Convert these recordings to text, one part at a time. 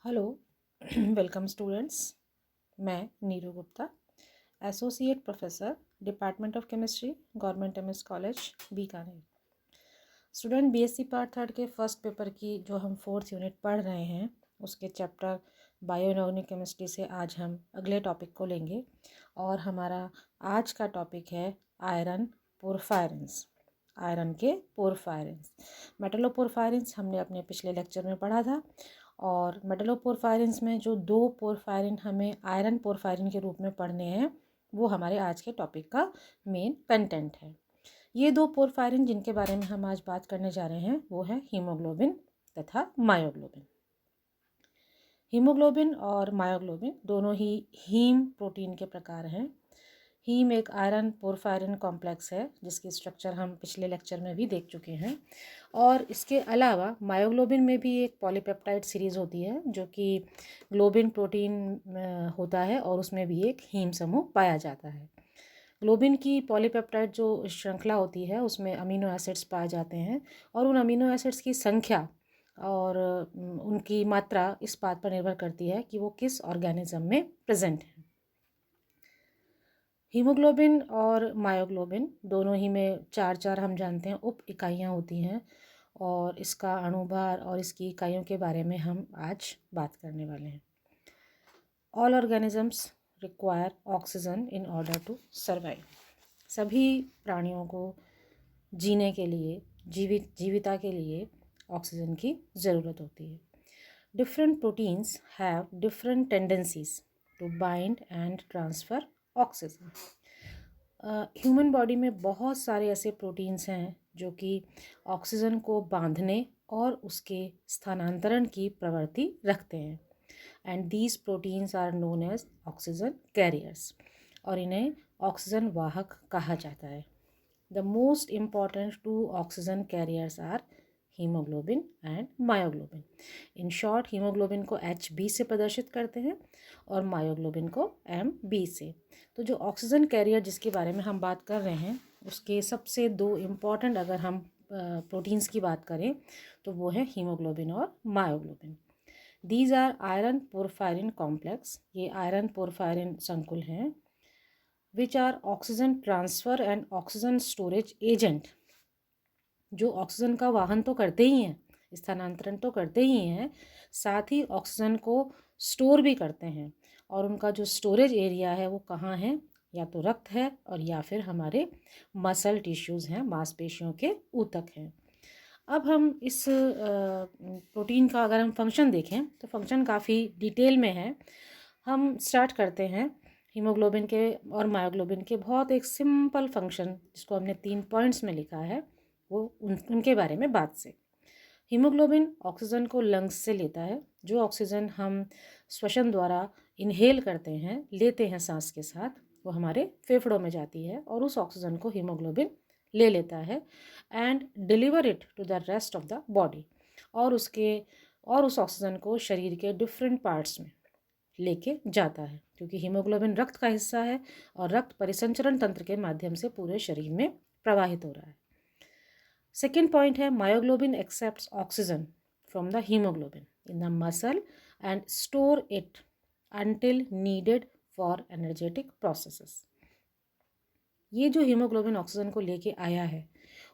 Hello welcome students. मैं Neeru Gupta, associate professor, department of chemistry, government MS college, Bikaner. Student BSc part third के first paper की जो हम fourth unit पढ़ रहे हैं उसके चैप्टर बायोइनऑर्गेनिक केमिस्ट्री से आज हम अगले टॉपिक को लेंगे और हमारा आज का टॉपिक है आयरन पोरफायरेंस। आयरन के पोरफायरेंस, मेटलोपोरफायरेंस हमने अपने पिछले लेक्चर में पढ़ा था और मेटलोपोरफायरेंस में जो दो पोरफायरिन हमें आयरन पोरफायरिन के रूप में पढ़ने हैं वो हमारे आज के टॉपिक का मेन कंटेंट है। ये दो पोरफायरिन जिनके बारे में हम आज बात करने जा रहे हैं वो है हीमोग्लोबिन तथा मायोग्लोबिन। हीमोग्लोबिन और मायोग्लोबिन दोनों ही हीम प्रोटीन के प्रकार हैं। हीम एक आयरन पोरफायरिन कॉम्प्लेक्स है जिसकी स्ट्रक्चर हम पिछले लेक्चर में भी देख चुके हैं और इसके अलावा मायोग्लोबिन में भी एक पॉलीपेप्टाइड सीरीज़ होती है जो कि ग्लोबिन प्रोटीन होता है और उसमें भी एक हीम समूह पाया जाता है। ग्लोबिन की पॉलीपेप्टाइड जो श्रृंखला होती है उसमें अमीनो एसिड्स पाए जाते हैं और उन अमीनो एसिड्स की संख्या और उनकी मात्रा इस बात पर निर्भर करती है कि वो किस ऑर्गेनिज्म में प्रेजेंट है। हीमोग्लोबिन और मायोग्लोबिन दोनों ही में चार चार हम जानते हैं उप इकाइयाँ होती हैं और इसका अणुभार और इसकी इकाइयों के बारे में हम आज बात करने वाले हैं। All organisms require oxygen in order to survive. सभी प्राणियों को जीने के लिए जीविता के लिए ऑक्सीजन की ज़रूरत होती है। Different proteins have different tendencies to bind and transfer oxygen. Human body में बहुत सारे ऐसे प्रोटीन्स हैं जो कि ऑक्सीजन को बांधने और उसके स्थानांतरण की प्रवृत्ति रखते हैं and these proteins are known as oxygen carriers और इन्हें ऑक्सीजन वाहक कहा जाता है। The most important two oxygen carriers are haemoglobin and myoglobin. In short haemoglobin को HB से प्रदर्शित करते हैं और मायोग्लोबिन को MB से। तो जो ऑक्सीजन कैरियर जिसके बारे में हम बात कर रहे हैं उसके सबसे दो इम्पॉर्टेंट अगर हम प्रोटीन्स की बात करें तो वो है हीमोग्लोबिन और myoglobin. These are iron porphyrin complex, ये आयरन पोरफायरिन संकुल हैं which are oxygen transfer and oxygen storage agent, जो ऑक्सीजन का वाहन तो करते ही हैं, स्थानांतरण तो करते ही हैं, साथ ही ऑक्सीजन को स्टोर भी करते हैं और उनका जो स्टोरेज एरिया है वो कहाँ है, या तो रक्त है और या फिर हमारे मसल टिश्यूज़ हैं, मांसपेशियों के ऊतक हैं। अब हम इस प्रोटीन का अगर हम फंक्शन देखें तो फंक्शन काफ़ी डिटेल में है। हम स्टार्ट करते हैं हीमोग्लोबिन के और मायोग्लोबिन के बहुत एक सिंपल फंक्शन जिसको हमने 3 पॉइंट्स में लिखा है वो उनके बारे में बात से। हीमोग्लोबिन ऑक्सीजन को लंग्स से लेता है, जो ऑक्सीजन हम श्वसन द्वारा इनहेल करते हैं, लेते हैं सांस के साथ, वो हमारे फेफड़ों में जाती है और उस ऑक्सीजन को हीमोग्लोबिन ले लेता है and deliver it to the rest of the body और उस ऑक्सीजन को शरीर के डिफरेंट पार्ट्स में लेके जाता है क्योंकि हीमोग्लोबिन रक्त का हिस्सा है और रक्त परिसंचरण तंत्र के माध्यम से पूरे शरीर में प्रवाहित हो रहा है। सेकेंड पॉइंट है myoglobin accepts oxygen from the haemoglobin in the muscle and store it until needed for energetic processes. ये जो हीमोग्लोबिन ऑक्सीजन को लेके आया है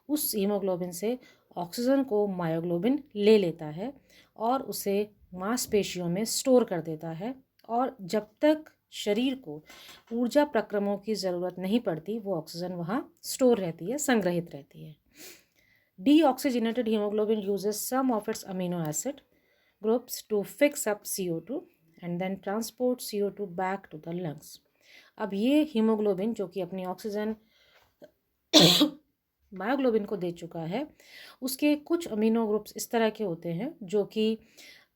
उस हीमोग्लोबिन से ऑक्सीजन को मायोग्लोबिन ले लेता है और उसे मांसपेशियों में स्टोर कर देता है और जब तक शरीर को ऊर्जा प्रक्रमों की ज़रूरत नहीं पड़ती वो ऑक्सीजन वहाँ स्टोर रहती है, संग्रहित रहती है। Deoxygenated haemoglobin uses some of its amino acid groups to fix up CO2 and then transport CO2 back to the lungs. अब ये हीमोग्लोबिन जो कि अपनी ऑक्सीजन मायोग्लोबिन को दे चुका है उसके कुछ अमीनो ग्रुप्स इस तरह के होते हैं जो कि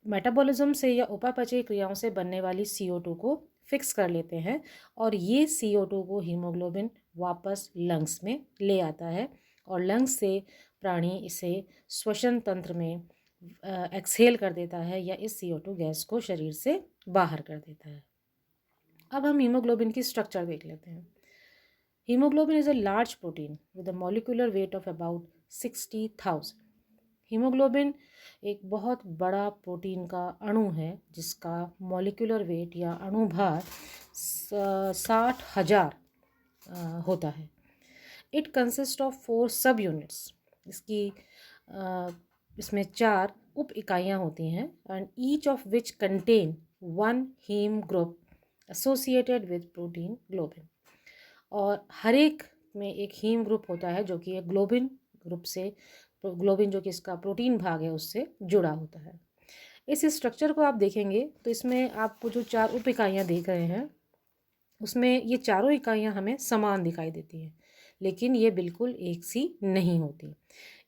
मेटाबॉलिज्म से या उपापचय क्रियाओं से बनने वाली CO2 को फिक्स कर लेते हैं और ये CO2 को हीमोग्लोबिन वापस लंग्स में ले आता है और लंग्स से प्राणी इसे श्वसन तंत्र में एक्सहेल कर देता है या इस CO2 गैस को शरीर से बाहर कर देता है। अब हम हीमोग्लोबिन की स्ट्रक्चर देख लेते हैं। Hemoglobin is a large protein with a molecular weight of about 60,000. Haemoglobin एक बहुत बड़ा प्रोटीन का अणु है जिसका मॉलिक्यूलर वेट या अणु भार 60,000 होता है। इट कंसिस्ट ऑफ 4 सब यूनिट्स। इसमें 4 उप इकाइयाँ होती हैं and each of which contain 1 haem group associated with protein globin. और हर एक में एक हीम ग्रुप होता है जो कि एक ग्लोबिन ग्रुप से, ग्लोबिन जो कि इसका प्रोटीन भाग है उससे जुड़ा होता है। इस स्ट्रक्चर को आप देखेंगे तो इसमें आपको जो 4 उप इकाइयाँ देख रहे हैं उसमें ये चारों इकाइयाँ हमें समान दिखाई देती हैं, लेकिन ये बिल्कुल एक सी नहीं होती।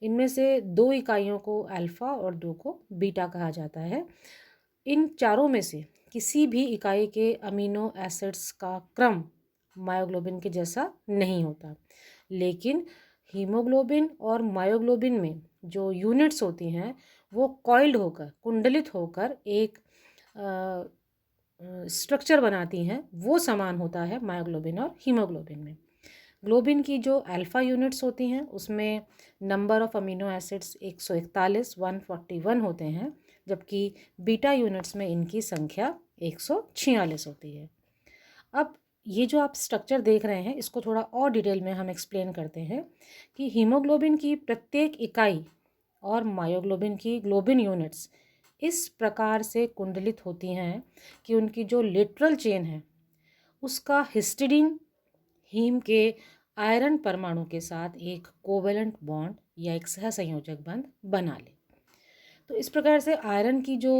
इनमें से 2 इकाइयों को अल्फ़ा और 2 को बीटा कहा जाता है। इन चारों में से किसी भी इकाई के अमीनो एसिड्स का क्रम मायोग्लोबिन के जैसा नहीं होता, लेकिन हीमोग्लोबिन और मायोग्लोबिन में जो यूनिट्स होती हैं वो कॉइल्ड होकर, कुंडलित होकर एक स्ट्रक्चर बनाती हैं, वो समान होता है मायोग्लोबिन और हीमोग्लोबिन में। ग्लोबिन की जो अल्फ़ा यूनिट्स होती हैं उसमें नंबर ऑफ़ अमीनो एसिड्स 141 होते हैं, जबकि बीटा यूनिट्स में इनकी संख्या 146 होती है। अब ये जो आप स्ट्रक्चर देख रहे हैं इसको थोड़ा और डिटेल में हम एक्सप्लेन करते हैं कि हीमोग्लोबिन की प्रत्येक इकाई और मायोग्लोबिन की ग्लोबिन यूनिट्स इस प्रकार से कुंडलित होती हैं कि उनकी जो लेटरल चेन है उसका हिस्टिडीन हीम के आयरन परमाणु के साथ एक कोवेलेंट बॉन्ड या एक सहसंयोजक बंध बना ले। तो इस प्रकार से आयरन की जो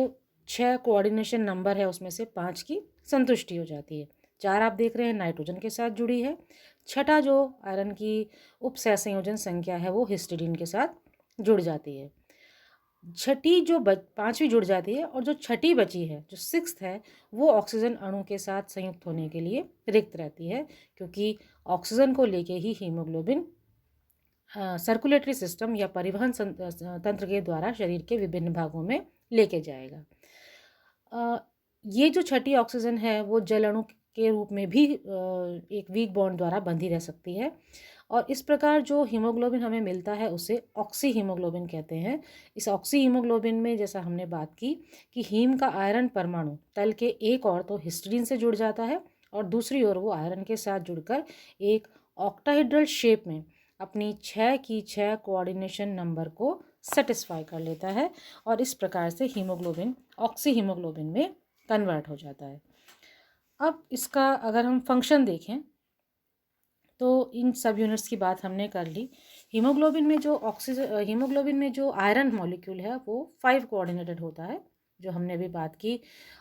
6 कोऑर्डिनेशन नंबर है उसमें से 5 की संतुष्टि हो जाती है। 4 आप देख रहे हैं नाइट्रोजन के साथ जुड़ी है, छठा जो आयरन की उप सहसंयोजन संख्या है वो हिस्टिडीन के साथ जुड़ जाती है। छठी जो 5वीं जुड़ जाती है और जो छठी बची है जो 6th है वो ऑक्सीजन अणु के साथ संयुक्त होने के लिए रिक्त रहती है, क्योंकि ऑक्सीजन को लेके ही हीमोग्लोबिन सर्कुलेटरी सिस्टम या परिवहन तंत्र के द्वारा शरीर के विभिन्न भागों में लेके जाएगा। ये जो छठी ऑक्सीजन है वो जल अणु के रूप में भी एक वीक बॉन्ड द्वारा बंधी रह सकती है, और इस प्रकार जो हीमोग्लोबिन हमें मिलता है उसे ऑक्सी हीमोग्लोबिन कहते हैं। इस ऑक्सी हीमोग्लोबिन में जैसा हमने बात की कि हीम का आयरन परमाणु तल के एक ओर तो हिस्टिडीन से जुड़ जाता है और दूसरी ओर वो आयरन के साथ जुड़कर एक ऑक्टाहेड्रल शेप में अपनी 6 की 6 कोऑर्डिनेशन नंबर को सेटिस्फाई कर लेता है और इस प्रकार से हीमोग्लोबिन ऑक्सी हीमोग्लोबिन में कन्वर्ट हो जाता है। अब इसका अगर हम फंक्शन देखें तो इन सब यूनिट्स की बात हमने कर ली। हीमोग्लोबिन में जो आयरन मॉलिक्यूल है वो 5 कोऑर्डिनेटेड होता है जो हमने अभी बात की,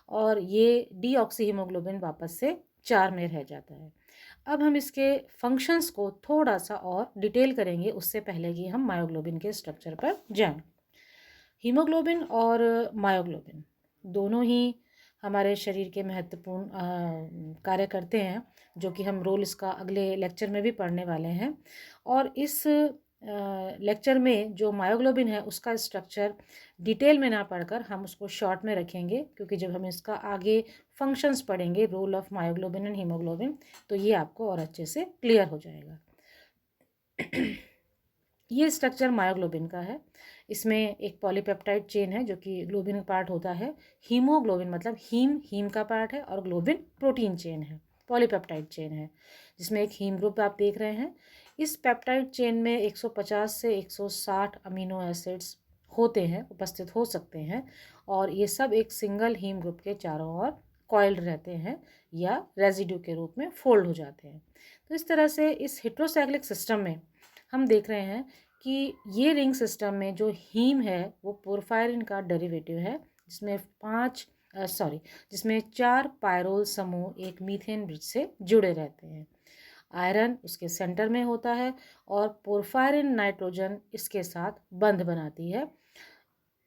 और ये डीऑक्सी हीमोग्लोबिन वापस से 4 में रह जाता है। अब हम इसके फंक्शंस को थोड़ा सा और डिटेल करेंगे उससे पहले कि हम मायोग्लोबिन के स्ट्रक्चर पर जाएं। हीमोग्लोबिन और मायोग्लोबिन दोनों ही हमारे शरीर के महत्वपूर्ण कार्य करते हैं, जो कि हम रोल इसका अगले लेक्चर में भी पढ़ने वाले हैं। और इस लेक्चर में जो मायोग्लोबिन है उसका स्ट्रक्चर डिटेल में ना पढ़कर हम उसको शॉर्ट में रखेंगे, क्योंकि जब हम इसका आगे फंक्शंस पढ़ेंगे role of myoglobin and haemoglobin तो ये आपको और अच्छे से क्लियर हो जाएगा। ये स्ट्रक्चर मायोग्लोबिन का है। इसमें एक पॉलीपेप्टाइड चेन है जो कि ग्लोबिन का पार्ट होता है। हीमोग्लोबिन मतलब हीम का पार्ट है और ग्लोबिन प्रोटीन चेन है, पॉलीपेप्टाइड चेन है, जिसमें एक हीम ग्रुप आप देख रहे हैं। इस पेप्टाइड चेन में 150 से 160 अमीनो एसिड्स होते हैं, उपस्थित हो सकते हैं, और ये सब एक सिंगल हीम ग्रुप के चारों ओर कॉइल्ड रहते हैं या रेजिड्यू के रूप में फोल्ड हो जाते हैं। तो इस तरह से इस हेट्रोसाइक्लिक सिस्टम में हम देख रहे हैं कि ये रिंग सिस्टम में जो हीम है वो पोरफायरिन का डेरिवेटिव है, जिसमें 4 पायरोल समूह एक मीथेन ब्रिज से जुड़े रहते हैं। आयरन उसके सेंटर में होता है और पोरफायरिन नाइट्रोजन इसके साथ बंध बनाती है।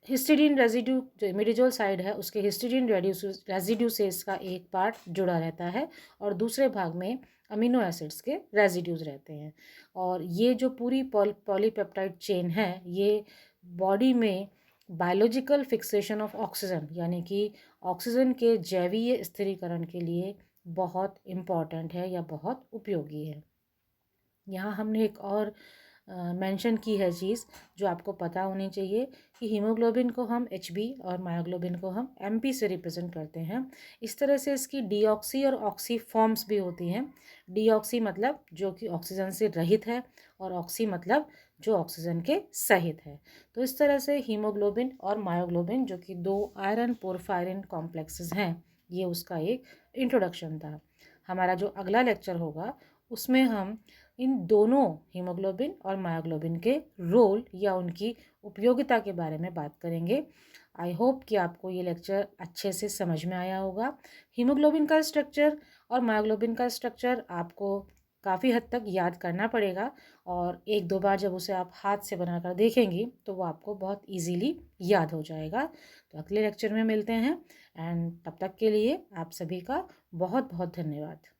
हिस्टिडीन रेजिड्यू जो इमिडाजोल साइड है उसके हिस्टिडीन रेजिड्यू से इसका एक पार्ट जुड़ा रहता है और दूसरे भाग में अमीनो एसिड्स के रेजिड्यूज रहते हैं। और ये जो पूरी पॉलीपेप्टाइड चेन है ये बॉडी में बायोलॉजिकल फिक्सेशन ऑफ ऑक्सीजन यानी कि ऑक्सीजन के जैवीय स्थिरीकरण के लिए बहुत इम्पॉर्टेंट है या बहुत उपयोगी है। यहाँ हमने एक और मेंशन की है चीज़ जो आपको पता होनी चाहिए कि हीमोग्लोबिन को हम Hb और मायोग्लोबिन को हम Mp से रिप्रेजेंट करते हैं। इस तरह से इसकी डीऑक्सी और ऑक्सी फॉर्म्स भी होती हैं। डीऑक्सी मतलब जो कि ऑक्सीजन से रहित है और ऑक्सी मतलब जो ऑक्सीजन के सहित है। तो इस तरह से हीमोग्लोबिन और मायोग्लोबिन जो कि दो आयरन पोरफायरिन कॉम्प्लेक्सेस हैं, ये उसका एक इंट्रोडक्शन था। हमारा जो अगला लेक्चर होगा उसमें हम इन दोनों हीमोग्लोबिन और मायोग्लोबिन के रोल या उनकी उपयोगिता के बारे में बात करेंगे। आई होप कि आपको ये लेक्चर अच्छे से समझ में आया होगा। हीमोग्लोबिन का स्ट्रक्चर और मायोग्लोबिन का स्ट्रक्चर आपको काफ़ी हद तक याद करना पड़ेगा और एक दो बार जब उसे आप हाथ से बनाकर देखेंगी तो वो आपको बहुत इजीली याद हो जाएगा। तो अगले लेक्चर में मिलते हैं एंड तब तक के लिए आप सभी का बहुत बहुत धन्यवाद।